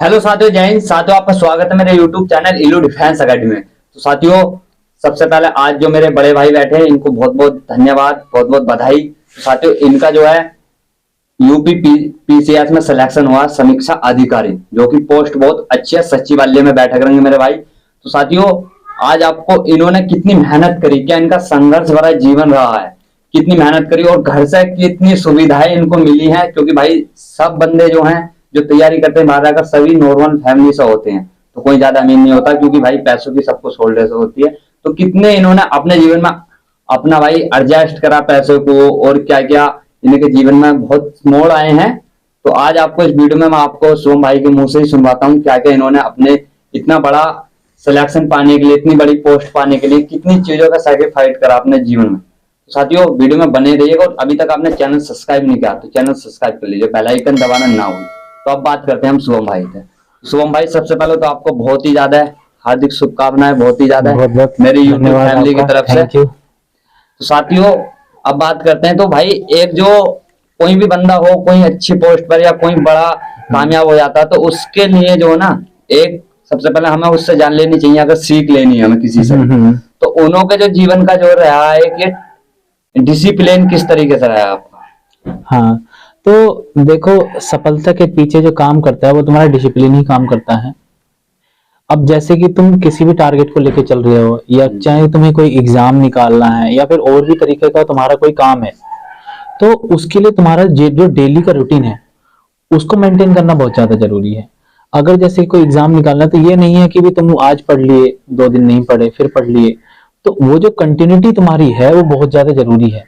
Hello साथियों, जय हिंद। साथियों, आपका स्वागत है मेरे यूट्यूब चैनल इलू डिफेंस अकेडमी में। तो साथियों, सबसे पहले आज जो मेरे बड़े भाई बैठे हैं इनको बहुत बहुत धन्यवाद, बहुत बहुत बधाई। तो साथियों, इनका जो है यूपी पीसीएस में सिलेक्शन हुआ समीक्षा अधिकारी, जो कि पोस्ट बहुत अच्छी है। सचिवालय में बैठे करेंगे मेरे भाई। तो साथियों, आज आपको इन्होंने कितनी मेहनत करी, क्या इनका संघर्ष भरा जीवन रहा है, कितनी मेहनत करी और घर से कितनी सुविधाएं इनको मिली है। क्योंकि भाई सब बंदे जो हैं जो तैयारी करते हैं बाहर जाकर, सभी नॉर्मल फैमिली से होते हैं, तो कोई ज्यादा अमीर नहीं होता, क्योंकि भाई पैसों की सबको शोल्डर से होती है। तो कितने इन्होंने अपने जीवन में अपना भाई एडजस्ट करा पैसों को, और क्या क्या इनके जीवन में बहुत मोड़ आए हैं। तो आज आपको इस वीडियो में मैं आपको शुभम भाई के मुंह से ही सुनवाता हूँ क्या क्या इन्होंने अपने इतना बड़ा सिलेक्शन पाने के लिए, इतनी बड़ी पोस्ट पाने के लिए कितनी चीजों का सैक्रिफाइस करा अपने जीवन में। तो साथियों, वीडियो में बने रहिएगा, और अभी तक आपने चैनल सब्सक्राइब नहीं किया तो चैनल सब्सक्राइब कर लीजिए, बेल आइकन दबाना ना हो। तो अब बात करते हैं हम शुभम भाई से। शुभम भाई, सबसे पहले तो आपको बहुत ही ज्यादा हार्दिक शुभकामनाएं, बहुत ही ज्यादा मेरी यूट्यूब फैमिली की तरफ से। तो साथियों, अब बात करते हैं। तो भाई, एक जो कोई भी बंदा हो, कोई अच्छी पोस्ट पर या कोई बड़ा कामयाब हो जाता है, तो उसके लिए जो है ना, एक सबसे पहले हमें उससे जान लेनी चाहिए, अगर सीख लेनी है हमें किसी से, तो उन्हों के जो जीवन का जो रहा है कि डिसिप्लिन किस तरीके से रहा है आपका। हाँ, तो देखो, सफलता के पीछे जो काम करता है वो तुम्हारा डिसिप्लिन ही काम करता है। अब जैसे कि तुम किसी भी टारगेट को लेके चल रहे हो, या चाहे तुम्हें कोई एग्जाम निकालना है या फिर और भी तरीके का तुम्हारा कोई काम है, तो उसके लिए तुम्हारा जो डेली का रूटीन है उसको मेंटेन करना बहुत ज्यादा जरूरी है। अगर जैसे कोई एग्जाम निकालना है, तो ये नहीं है कि भी तुम आज पढ़ लिए, 2 दिन नहीं पढ़े फिर पढ़ लिए, तो वो जो कंटिन्यूटी तुम्हारी है वो बहुत ज्यादा जरूरी है।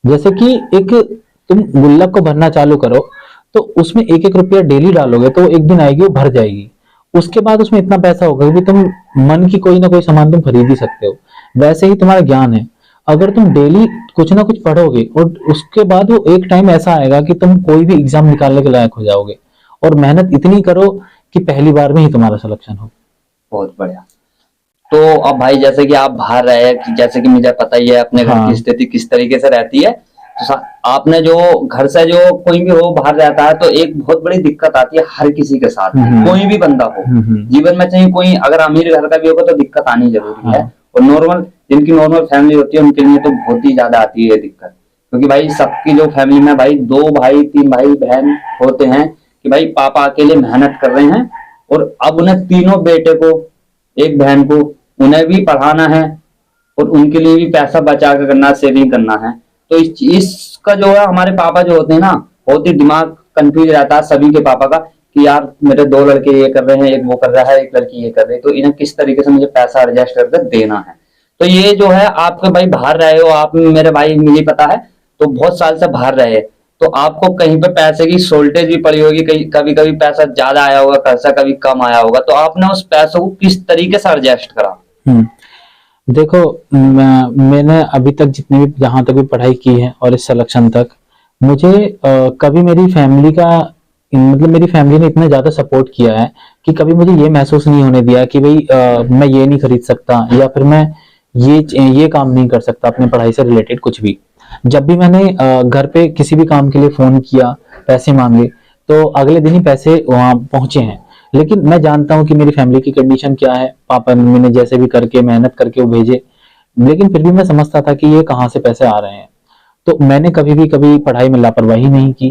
जैसे कि एक तुम गुल्लक को भरना चालू करो, तो उसमें एक एक रुपया डेली डालोगे तो एक दिन आएगी वो भर जाएगी। उसके बाद उसमें इतना पैसा होगा कि तुम मन की कोई ना कोई सामान तुम खरीद ही सकते हो। वैसे ही तुम्हारा ज्ञान है, अगर तुम डेली कुछ ना कुछ पढ़ोगे और उसके बाद वो एक टाइम ऐसा आएगा कि तुम कोई भी एग्जाम निकालने के लायक हो जाओगे। और मेहनत इतनी करो कि पहली बार में ही तुम्हारा सिलेक्शन हो। बहुत बढ़िया। तो अब भाई, जैसे कि आप बाहर रहे, कि जैसे कि मुझे पता ही है अपने घर की स्थिति किस तरीके से रहती है। तो आपने जो घर से जो कोई भी हो बाहर रहता है, तो एक बहुत बड़ी दिक्कत आती है हर किसी के साथ, कोई भी बंदा हो जीवन में, चाहे कोई अगर अमीर घर का भी होगा तो दिक्कत आनी जरूरी है। और नॉर्मल, जिनकी नॉर्मल फैमिली होती है उनके लिए तो बहुत ही ज्यादा आती है दिक्कत। क्योंकि भाई सबकी जो फैमिली में भाई 2 भाई 3 भाई बहन होते हैं, कि भाई पापा अकेले मेहनत कर रहे हैं, और अब उन्हें तीनों बेटे को, एक बहन को, उन्हें भी पढ़ाना है, और उनके लिए भी पैसा बचा कर करना, सेविंग करना है। तो इसका जो है, हमारे पापा जो होते हैं ना, बहुत ही दिमाग कंफ्यूज रहता है सभी के पापा का, कि यार मेरे 2 लड़के ये कर रहे हैं, एक वो कर रहा है, एक लड़की ये कर रही है, तो इन्हें किस तरीके से मुझे पैसा एडजस्ट करके देना है। तो ये जो है, आपके भाई बाहर रहे हो आप, मेरे भाई मुझे पता है, तो बहुत साल से बाहर रहे, तो आपको कहीं पे पैसे की शॉर्टेज भी पड़ी होगी, कहीं कभी कभी पैसा ज्यादा आया होगा, पैसा कभी कम आया होगा, तो आपने उस पैसों को किस तरीके से एडजस्ट करा। देखो, मैंने अभी तक जितनी भी, जहां तक भी पढ़ाई की है और इस सिलेक्शन तक, मुझे कभी मेरी फैमिली का, मतलब मेरी फैमिली ने इतना ज्यादा सपोर्ट किया है कि कभी मुझे ये महसूस नहीं होने दिया कि भाई मैं ये नहीं खरीद सकता, या फिर मैं ये काम नहीं कर सकता अपने पढ़ाई से रिलेटेड कुछ भी। जब भी मैंने घर पे किसी भी काम के लिए फोन किया, पैसे मांगे, तो अगले दिन ही पैसे वहां पहुंचे हैं। लेकिन मैं जानता हूँ कि मेरी फैमिली की कंडीशन क्या है, पापा मम्मी ने जैसे भी करके मेहनत करके वो भेजे, लेकिन फिर भी मैं समझता था कि ये कहाँ से पैसे आ रहे हैं। तो मैंने कभी पढ़ाई में लापरवाही नहीं की,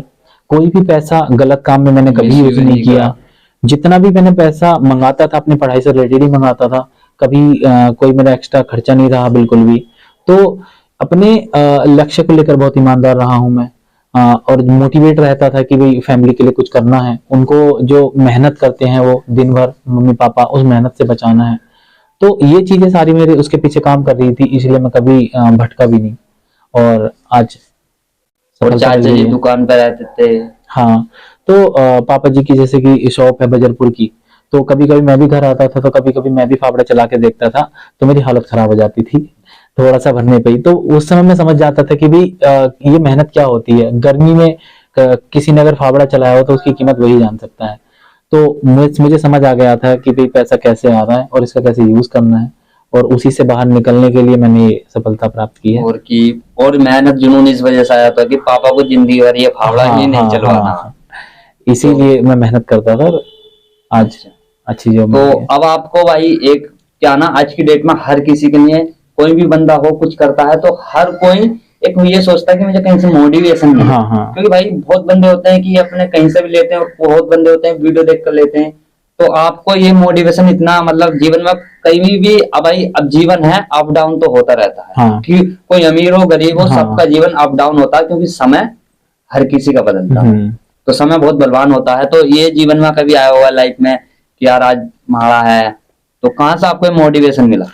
कोई भी पैसा गलत काम में मैंने कभी यूज नहीं किया। जितना भी मैंने पैसा मंगाता था अपनी पढ़ाई से रिलेटेड ही मंगाता था, कभी कोई मेरा एक्स्ट्रा खर्चा नहीं रहा बिल्कुल भी। तो अपने लक्ष्य को लेकर बहुत ईमानदार रहा हूं मैं, और मोटिवेट रहता था कि भाई फैमिली के लिए कुछ करना है, उनको जो मेहनत करते हैं वो दिन भर मम्मी पापा, उस मेहनत से बचाना है। तो ये चीजें सारी मेरे उसके पीछे काम कर रही थी, इसलिए मैं कभी भटका भी नहीं। और आज और चाचा जी दुकान पर रहते थे। हाँ, तो पापा जी की जैसे कि शॉप है बजरपुर की, तो कभी कभी मैं भी घर आता था, तो कभी कभी मैं भी फावड़ा चला के देखता था, तो मेरी हालत खराब हो जाती थी थोड़ा सा भरने पे ही। तो उस समय मैं समझ जाता था कि भाई ये मेहनत क्या होती है। गर्मी में किसी ने अगर फावड़ा चलाया हो तो उसकी कीमत वही जान सकता है। तो मुझे समझ आ गया था कि भाई पैसा कैसे आ रहा है और इसका कैसे यूज करना है, और उसी से बाहर निकलने के लिए मैंने ये सफलता प्राप्त की है। और मेहनत जुनून इस वजह से आया था कि पापा को जिंदगी भर ये फावड़ा ही नहीं चलवाना। इसीलिए मैं मेहनत करता था, आज अच्छी जॉब मिल तो गई है। अब आपको भाई एक क्या ना, आज की डेट में हर किसी के लिए, कोई भी बंदा हो कुछ करता है तो हर कोई एक ये सोचता है कि मुझे कहीं से मोटिवेशन मिले। हाँ हाँ क्योंकि भाई बहुत बंदे होते हैं कि अपने कहीं से भी लेते हैं, और बहुत बंदे होते हैं वीडियो देख कर लेते हैं। तो आपको ये मोटिवेशन इतना मतलब जीवन में कहीं भी, अब भाई अब जीवन है, अप डाउन तो होता रहता है हाँ कि कोई अमीर हो गरीब हो, हाँ। सबका जीवन अप डाउन होता है, क्योंकि समय हर किसी का बदलता है। तो समय बहुत बलवान होता है। तो ये जीवन में कभी आया होगा लाइफ में कि यार आज माड़ा है, तो कहाँ से आपको मोटिवेशन मिला?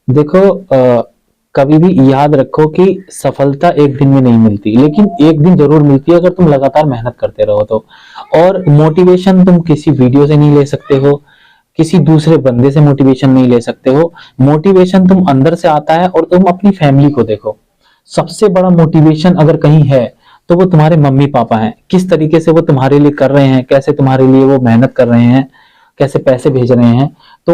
देखो कभी भी याद रखो कि सफलता एक दिन में नहीं मिलती, लेकिन एक दिन जरूर मिलती है अगर तुम लगातार मेहनत करते रहो तो। और मोटिवेशन तुम किसी वीडियो से नहीं ले सकते हो, किसी दूसरे बंदे से मोटिवेशन नहीं ले सकते हो। मोटिवेशन तुम अंदर से आता है। और तुम अपनी फैमिली को देखो, सबसे बड़ा मोटिवेशन अगर कहीं है तो वो तुम्हारे मम्मी पापा हैं। किस तरीके से वो तुम्हारे लिए कर रहे हैं, कैसे तुम्हारे लिए वो मेहनत कर रहे हैं, कैसे पैसे भेज रहे हैं। तो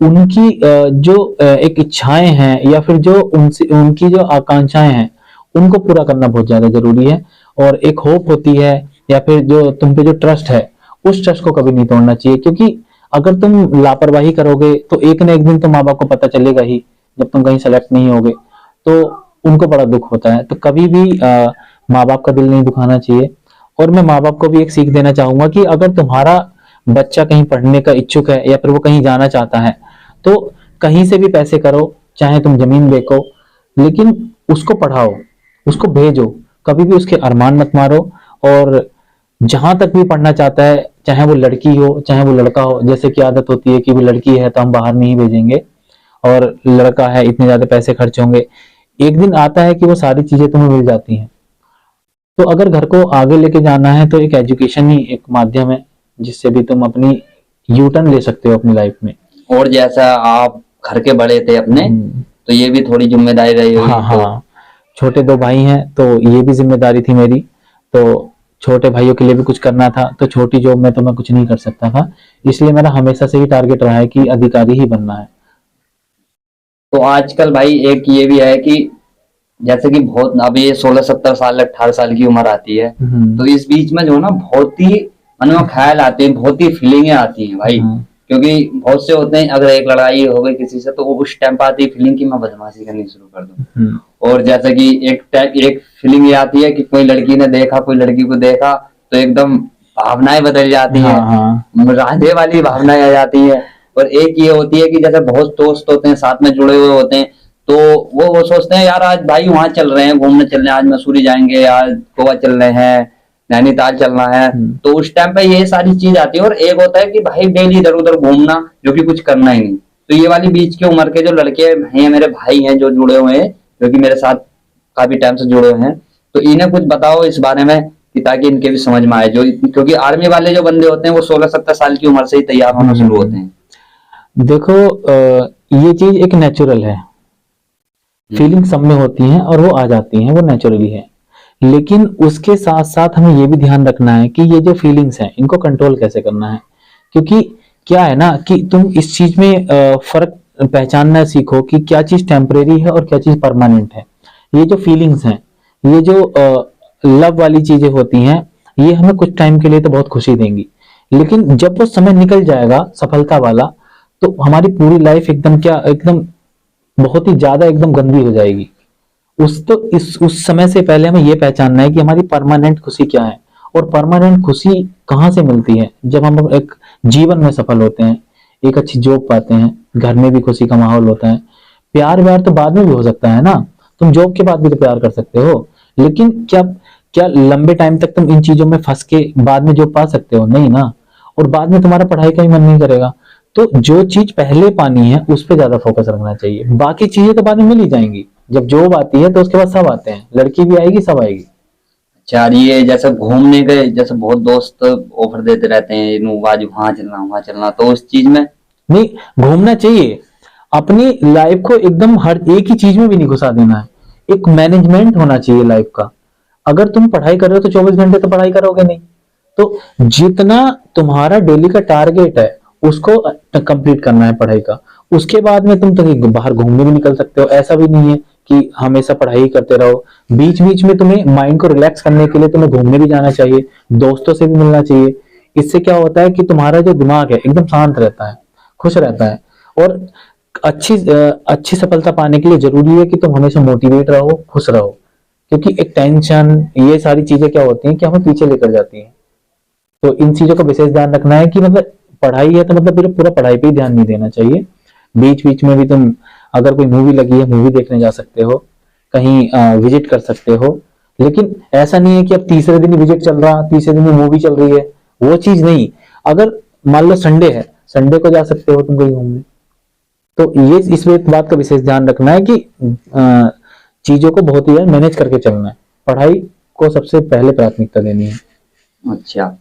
उनकी जो एक इच्छाएं हैं या फिर जो उनसे उनकी जो आकांक्षाएं हैं, उनको पूरा करना बहुत ज्यादा जरूरी है। और एक होप होती है या फिर जो तुम पे जो ट्रस्ट है, उस ट्रस्ट को कभी नहीं तोड़ना चाहिए। क्योंकि अगर तुम लापरवाही करोगे तो एक ना एक दिन तो माँ बाप को पता चलेगा ही, जब तुम कहीं सेलेक्ट नहीं होगे तो उनको बड़ा दुख होता है। तो कभी भी माँ बाप का दिल नहीं दुखाना चाहिए। और मैं माँ बाप को भी एक सीख देना चाहूंगा कि अगर तुम्हारा बच्चा कहीं पढ़ने का इच्छुक है या फिर वो कहीं जाना चाहता है तो कहीं से भी पैसे करो, चाहे तुम जमीन बेचो, लेकिन उसको पढ़ाओ, उसको भेजो। कभी भी उसके अरमान मत मारो। और जहां तक भी पढ़ना चाहता है, चाहे वो लड़की हो चाहे वो लड़का हो, जैसे कि आदत होती है कि वो लड़की है तो हम बाहर नहीं भेजेंगे, और लड़का है इतने ज्यादा पैसे खर्च होंगे। एक दिन आता है कि वो सारी चीजें तुम्हें मिल जाती हैं। तो अगर घर को आगे लेके जाना है तो एक एजुकेशन ही एक माध्यम है जिससे भी तुम अपनी यू टर्न ले सकते हो अपनी लाइफ में। और जैसा आप घर के बड़े थे अपने, तो ये भी थोड़ी जिम्मेदारी रही होगी। हाँ हाँ, छोटे दो भाई हैं तो ये भी जिम्मेदारी थी मेरी। तो छोटे भाइयों के लिए भी कुछ करना था, तो छोटी जॉब में तो मैं कुछ नहीं कर सकता था। इसलिए मेरा हमेशा से ही टारगेट रहा है कि अधिकारी ही बनना है। तो आजकल भाई एक ये भी है कि जैसे कि बहुत, अब ये 16-17 साल 18 साल की उम्र आती है, तो इस बीच में जो है ना बहुत ही मन में ख्याल आते हैं, बहुत ही फीलिंगें आती हैं भाई। क्योंकि बहुत से होते हैं, अगर एक लड़ाई हो गई किसी से तो वो उस टाइम पर आती है फीलिंग की मैं बदमाशी करनी शुरू कर दूं। और जैसे कि एक फीलिंग ये आती है कि कोई लड़की ने देखा, कोई लड़की को देखा, तो एकदम भावनाएं बदल जाती हैं, राधे वाली भावनाएं आ जाती है। और एक ये होती है कि जैसे बहुत दोस्त होते हैं साथ में जुड़े हुए होते हैं, तो वो सोचते हैं यार आज भाई वहां चल रहे हैं, घूमने चल रहे हैं, आज मसूरी जाएंगे, आज गोवा चल रहे हैं, नैनीताल चलना है। तो उस टाइम पे ये सारी चीज आती है। और एक होता है कि भाई डेली इधर उधर घूमना, जो कि कुछ करना ही नहीं। तो ये वाली बीच की उम्र के जो लड़के हैं, मेरे भाई हैं जो जुड़े हुए हैं, जो कि मेरे साथ काफी टाइम से जुड़े हुए हैं, तो इन्हें कुछ बताओ इस बारे में कि ताकि इनके भी समझ में आए। जो क्योंकि आर्मी वाले जो बंदे होते हैं वो 16-17 साल की उम्र से ही तैयार होना शुरू होते हैं। देखो ये चीज एक नेचुरल है, फीलिंग सब में होती हैं और वो आ जाती हैं, वो नेचुरली है। लेकिन उसके साथ साथ हमें ये भी ध्यान रखना है कि ये जो फीलिंग्स हैं इनको कंट्रोल कैसे करना है। क्योंकि क्या है ना कि तुम इस चीज में फर्क पहचानना सीखो कि क्या चीज टेम्परेरी है और क्या चीज परमानेंट है। ये जो फीलिंग्स हैं, ये जो लव वाली चीजें होती हैं, ये हमें कुछ टाइम के लिए तो बहुत खुशी देंगी, लेकिन जब वो समय निकल जाएगा सफलता वाला, तो हमारी पूरी लाइफ एकदम बहुत ही ज्यादा एकदम गंदी हो जाएगी। उस समय से पहले हमें यह पहचानना है कि हमारी परमानेंट खुशी क्या है। और परमानेंट खुशी कहाँ से मिलती है? जब हम एक जीवन में सफल होते हैं, एक अच्छी जॉब पाते हैं, घर में भी खुशी का माहौल होता है। प्यार व्यार तो बाद में भी हो सकता है ना, तुम जॉब के बाद भी तो प्यार कर सकते हो। लेकिन क्या लंबे टाइम तक तुम इन चीजों में फंस के बाद में जॉब पा सकते हो? नहीं ना। और बाद में तुम्हारा पढ़ाई का भी मन नहीं करेगा। तो जो चीज पहले पानी है उस पर ज्यादा फोकस रखना चाहिए। बाकी चीजें तो बाद में मिल ही जाएंगी। जब जॉब आती है तो उसके बाद सब आते हैं, लड़की भी आएगी, सब आएगी। अच्छा, ये जैसे घूमने गए, जैसे बहुत दोस्त ऑफर देते रहते हैं, आज वहां चलना, तो उस चीज में नहीं, घूमना चाहिए। अपनी लाइफ को एकदम हर एक ही चीज में भी नहीं घुसा देना है। एक मैनेजमेंट होना चाहिए लाइफ का। अगर तुम पढ़ाई कर रहे हो तो 24 घंटे तो पढ़ाई करोगे नहीं। तो जितना तुम्हारा डेली का टारगेट है उसको कंप्लीट करना है पढ़ाई का। उसके बाद में तुम कहीं बाहर घूमने भी निकल सकते हो। ऐसा भी नहीं है कि हमेशा पढ़ाई करते रहो। बीच बीच में तुम्हें माइंड को रिलैक्स करने के लिए तुम्हें घूमने भी जाना चाहिए, दोस्तों से भी मिलना चाहिए। इससे क्या होता है कि तुम्हारा जो दिमाग है एकदम शांत रहता है, खुश रहता है। और अच्छी सफलता पाने के लिए जरूरी है कि तुम हमेशा मोटिवेट रहो, खुश रहो, क्योंकि एक टेंशन, ये सारी चीजें क्या होती हैं कि हमें पीछे लेकर जाती हैं। तो इन चीजों का विशेष ध्यान रखना है कि मतलब पढ़ाई है तो मतलब पूरा पूरा पढ़ाई पे ही ध्यान नहीं देना चाहिए। बीच बीच में भी तुम, अगर कोई मूवी लगी है, मूवी देखने जा सकते हो, कहीं विजिट कर सकते हो। लेकिन ऐसा नहीं है कि अब तीसरे दिन विजिट चल रहा, तीसरे दिन मूवी चल रही है, वो चीज नहीं। अगर मान लो संडे है, संडे को जा सकते हो तुम कहीं घूमने। तो ये इस बात का विशेष ध्यान रखना है कि चीजों को बहुत ही मैनेज करके चलना है। पढ़ाई को सबसे पहले प्राथमिकता देनी है। अच्छा,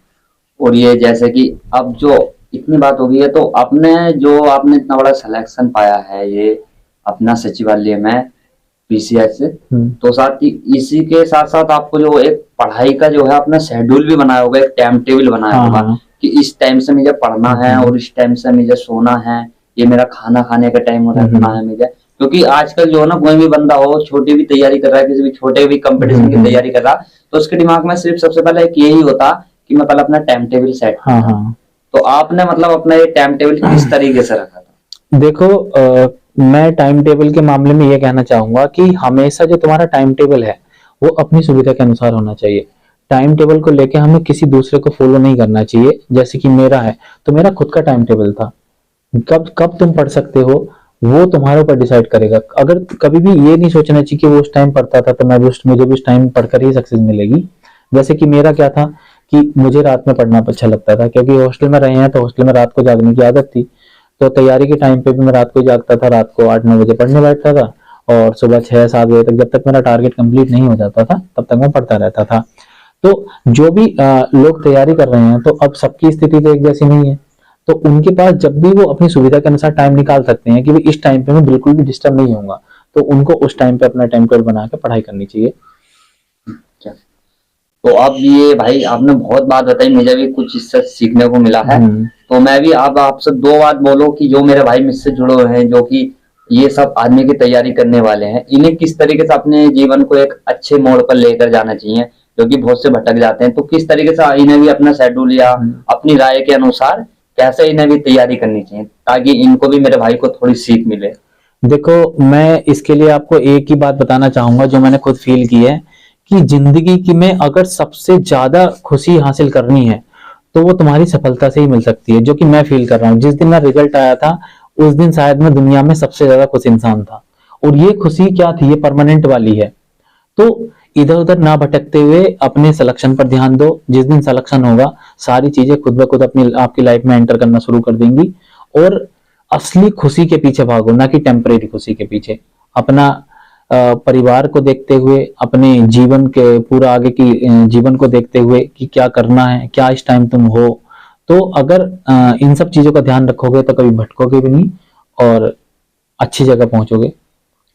और ये जैसे कि अब जो इतनी बात हो गई है, तो आपने इतना बड़ा सिलेक्शन पाया है ये अपना सचिवालय में पीसीएस से, तो साथ ही इसी के साथ साथ आपको जो एक पढ़ाई का जो है अपना शेड्यूल भी बनाया होगा, एक टाइम टेबल बनाया होगा कि इस टाइम से मुझे पढ़ना है और इस टाइम से मुझे सोना है, ये मेरा खाना खाने का टाइम रखना है मुझे। क्योंकि आजकल जो है ना, कोई भी बंदा हो, छोटी भी तैयारी कर रहा है, किसी भी छोटे भी कंपटीशन की तैयारी कर रहा, तो उसके दिमाग में सिर्फ सबसे पहले एक यही होता कि मैं पहले अपना टाइम टेबल सेट करूं। तो आपने मतलब अपना ये टाइम टेबल किस तरीके से रखा था? देखो, मैं टाइम टेबल के मामले में ये कहना चाहूंगा कि हमेशा जो तुम्हारा टाइम टेबल है वो अपनी सुविधा के अनुसार होना चाहिए। टाइम टेबल को लेके हमें किसी दूसरे को फॉलो नहीं करना चाहिए। जैसे कि मेरा है, तो मेरा खुद का टाइम टेबल था। कब कब तुम पढ़ सकते हो वो तुम्हारे ऊपर डिसाइड करेगा। अगर कभी भी ये नहीं सोचना चाहिए कि वो उस टाइम पढ़ता था तो मुझे भी उस टाइम पढ़कर ही सक्सेस मिलेगी। जैसे कि मेरा क्या था कि मुझे रात में पढ़ना अच्छा लगता था, क्योंकि हॉस्टल में रहे हैं तो हॉस्टल में रात को जागने की आदत थी। तो तैयारी के टाइम पे भी मैं रात को जागता था, रात को 8-9 बजे पढ़ने बैठता था और सुबह 6-7 बजे तक, जब तक मेरा टारगेट कंप्लीट नहीं हो जाता था तब तक मैं पढ़ता रहता था। तो जो भी लोग तैयारी कर रहे हैं, तो अब सबकी स्थिति तो एक जैसी नहीं है, तो उनके पास जब भी वो अपनी सुविधा के अनुसार टाइम निकाल सकते हैं कि भाई इस टाइम पे मैं बिल्कुल भी डिस्टर्ब नहीं होऊंगा, तो उनको उस टाइम पे अपना टाइम टेबल बना के पढ़ाई करनी चाहिए। तो अब ये भाई आपने बहुत बात बताई, मुझे भी कुछ इससे सीखने को मिला है। तो मैं भी अब आपसे दो बात बोलो कि जो मेरे भाई मुझसे जुड़े हुए हैं, जो कि ये सब आर्मी की तैयारी करने वाले हैं, इन्हें किस तरीके से अपने जीवन को एक अच्छे मोड़ पर लेकर जाना चाहिए, जो कि बहुत से भटक जाते हैं। तो किस तरीके से इन्हें भी अपना शेड्यूल या अपनी राय के अनुसार कैसे इन्हें भी तैयारी करनी चाहिए, ताकि इनको भी, मेरे भाई को थोड़ी सीख मिले। देखो, मैं इसके लिए आपको एक ही बात बताना चाहूंगा जो मैंने खुद फील की है कि जिंदगी की में अगर सबसे ज्यादा खुशी हासिल करनी है तो वो तुम्हारी सफलता से ही मिल सकती है, जो कि मैं फील कर रहा हूँ। जिस दिन मेरा रिजल्ट आया था उस दिन शायद मैं दुनिया में सबसे ज्यादा खुश इंसान था। और ये खुशी क्या थी, ये परमानेंट वाली है। तो इधर उधर ना भटकते हुए अपने सिलेक्शन पर ध्यान दो। जिस दिन सिलेक्शन होगा सारी चीजें खुद ब खुद अपनी आपकी लाइफ में एंटर करना शुरू कर देंगी। और असली खुशी के पीछे भागो, ना कि टेम्परेरी खुशी के पीछे। अपना परिवार को देखते हुए, अपने जीवन के पूरा आगे की जीवन को देखते हुए कि क्या करना है, क्या इस टाइम तुम हो। तो अगर इन सब चीजों का ध्यान रखोगे तो कभी भटकोगे भी नहीं और अच्छी जगह पहुंचोगे।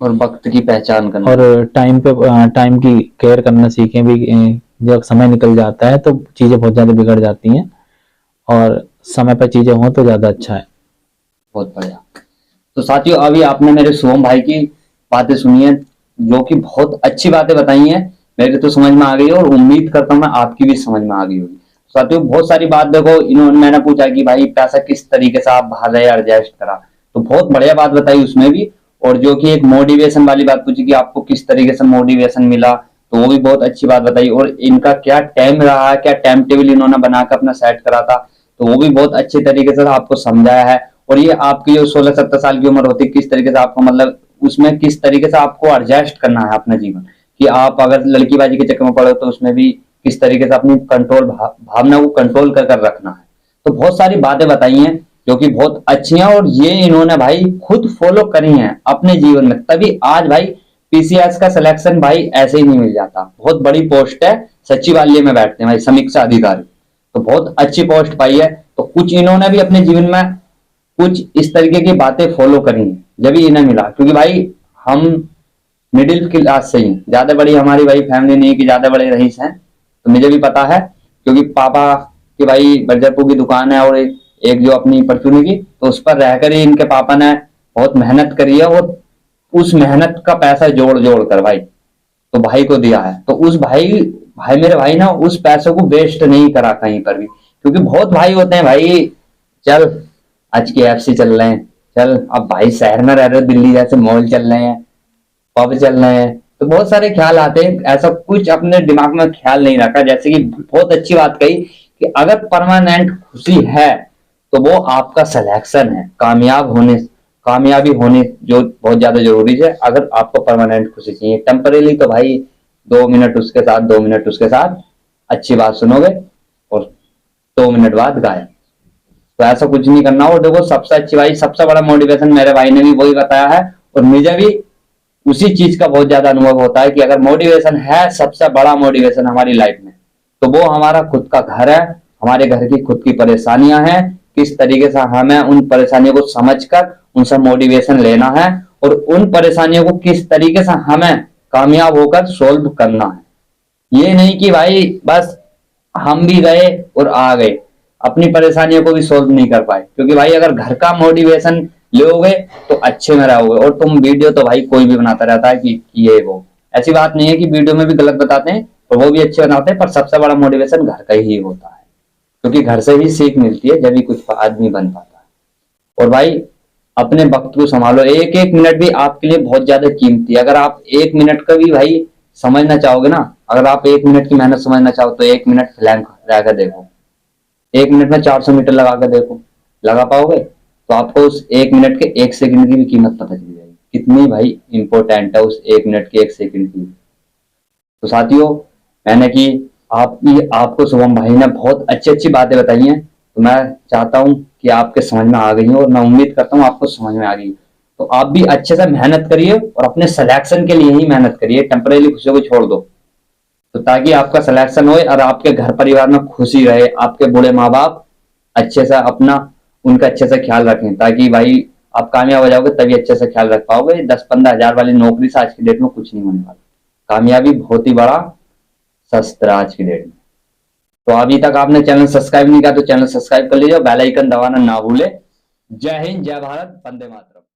और वक्त की पहचान करना, और टाइम की केयर करना सीखें भी। जब समय निकल जाता है तो चीजें बहुत ज्यादा बिगड़ जाती हैं, और समय पर चीजें हों तो ज्यादा अच्छा है। बहुत बढ़िया। तो साथियों, अभी आपने मेरे शुभम भाई की बातें सुनी है, जो कि बहुत अच्छी बातें बताई हैं। मेरे तो समझ में आ गई है और उम्मीद करता हूँ मैं आपकी भी समझ में आ गई होगी। साथियों, बहुत सारी बात देखो, इन्होंने, मैंने पूछा कि भाई पैसा किस तरीके से आप बाहर रहे, एडजस्ट करा, तो बहुत बढ़िया बात बताई उसमें भी। और जो कि एक मोटिवेशन वाली बात पूछी कि आपको किस तरीके से मोटिवेशन मिला, तो वो भी बहुत अच्छी बात बताई। और इनका क्या टाइम रहा है, क्या टाइम टेबल इन्होंने बनाकर अपना सेट करा था, तो वो भी बहुत अच्छे तरीके से आपको समझाया है। और ये आपकी जो 16-17 साल की उम्र होती है, किस तरीके से आपको मतलब उसमें किस तरीके से आपको एडजस्ट करना है अपना जीवन, कि आप अगर लड़कीबाजी के चक्कर में पड़ो तो उसमें भी किस तरीके से अपनी कंट्रोल भावना को कंट्रोल कर रखना है। तो बहुत सारी बातें बताई हैं जो कि बहुत अच्छी हैं, और ये इन्होंने भाई खुद फॉलो करी हैं अपने जीवन में, तभी आज भाई पीसीएस का सिलेक्शन भाई ऐसे ही नहीं मिल जाता। बहुत बड़ी पोस्ट है, सचिवालय में बैठते हैं भाई, समीक्षा अधिकारी, तो बहुत अच्छी पोस्ट पाई है। तो कुछ इन्होंने भी अपने जीवन में कुछ इस तरीके की बातें फॉलो करी जब ही इन्हें मिला, क्योंकि भाई हम मिडिल क्लास से ही, ज्यादा बड़ी हमारी भाई फैमिली नहीं कि ज्यादा बड़े रईस हैं। तो मुझे भी पता है, क्योंकि पापा की भाई बर्जरपुर की दुकान है और एक जो अपनी परचूनी की, तो उस पर रहकर ही इनके पापा ने बहुत मेहनत करी है, और उस मेहनत का पैसा जोड़ जोड़ कर भाई तो भाई को दिया है। तो उस भाई मेरे भाई ना उस पैसे को वेस्ट नहीं करा कहीं पर भी, क्योंकि बहुत भाई होते हैं भाई, चल आज के एफसी चल रहे हैं, चल अब भाई शहर में रह रहे हो, दिल्ली जैसे मॉल चल रहे हैं, पब चल रहे हैं, तो बहुत सारे ख्याल आते हैं। ऐसा कुछ अपने दिमाग में ख्याल नहीं रखा। जैसे कि बहुत अच्छी बात कही कि अगर परमानेंट खुशी है तो वो आपका सिलेक्शन है, कामयाबी होने जो बहुत ज्यादा जरूरी है। अगर आपको परमानेंट खुशी चाहिए, टेम्परेली तो भाई 2 मिनट उसके साथ, 2 मिनट उसके साथ अच्छी बात सुनोगे और 2 मिनट बाद गायब। तो ऐसा कुछ नहीं करना। और देखो सबसे अच्छी भाई, सबसे बड़ा मोटिवेशन मेरे भाई ने भी वही बताया है, और मुझे भी उसी चीज का बहुत ज्यादा अनुभव होता है कि अगर मोटिवेशन है, सबसे बड़ा मोटिवेशन हमारी लाइफ में, तो वो हमारा खुद का घर है, हमारे घर की खुद की परेशानियां हैं। किस तरीके से हमें उन परेशानियों को समझकर उनसे मोटिवेशन लेना है, और उन परेशानियों को किस तरीके से हमें कामयाब होकर सोल्व करना है। ये नहीं कि भाई बस हम भी गए और आ गए, अपनी परेशानियों को भी सोल्व नहीं कर पाए। क्योंकि भाई अगर घर का मोटिवेशन लोगे तो अच्छे में रहोगे। और तुम वीडियो तो भाई कोई भी बनाता रहता है कि ये वो, ऐसी बात नहीं है कि वीडियो में भी गलत बताते हैं और वो भी अच्छे बनाते हैं, पर सबसे बड़ा मोटिवेशन घर का ही होता है। क्योंकि घर से ही सीख मिलती है, जब भी कुछ आदमी बन पाता है। और भाई अपने वक्त को संभालो, एक एक मिनट भी आपके लिए बहुत ज्यादा कीमती है। अगर आप 1 मिनट का भी भाई समझना चाहोगे ना, अगर आप 1 मिनट की मेहनत समझना चाहो तो 1 मिनट फ्लैंक रहकर देखो, 1 मिनट में 400 मीटर लगा कर देखो, लगा पाओगे? तो आपको उस 1 मिनट के 1 सेकंड की भी कीमत पता चल जाएगी, कितनी भाई इंपॉर्टेंट है उस 1 मिनट के 1 सेकंड की। तो साथियों, मैंने कि आपको शुभम भाई ने बहुत अच्छी अच्छी बातें बताई हैं, तो मैं चाहता हूं कि आपके समझ में आ गई हो, और मैं उम्मीद करता हूं आपको समझ में आ गई। तो आप भी अच्छे से मेहनत करिए और अपने सिलेक्शन के लिए ही मेहनत करिए, टेम्परेरी खुशियों को छोड़ दो, तो ताकि आपका सिलेक्शन हो और आपके घर परिवार में खुशी रहे, आपके बूढ़े माँ बाप अच्छे से उनका अच्छे से ख्याल रखें, ताकि भाई आप कामयाब हो जाओगे तभी अच्छे से ख्याल रख पाओगे। 10-15 हजार वाली नौकरी से आज की डेट में कुछ नहीं होने वाला। कामयाबी बहुत ही बड़ा शस्त्र आज की डेट में। तो अभी तक आपने चैनल सब्सक्राइब नहीं किया तो चैनल सब्सक्राइब कर लीजिए, बेल आइकन दबाना ना भूले। जय हिंद, जय भारत, वंदे मातरम।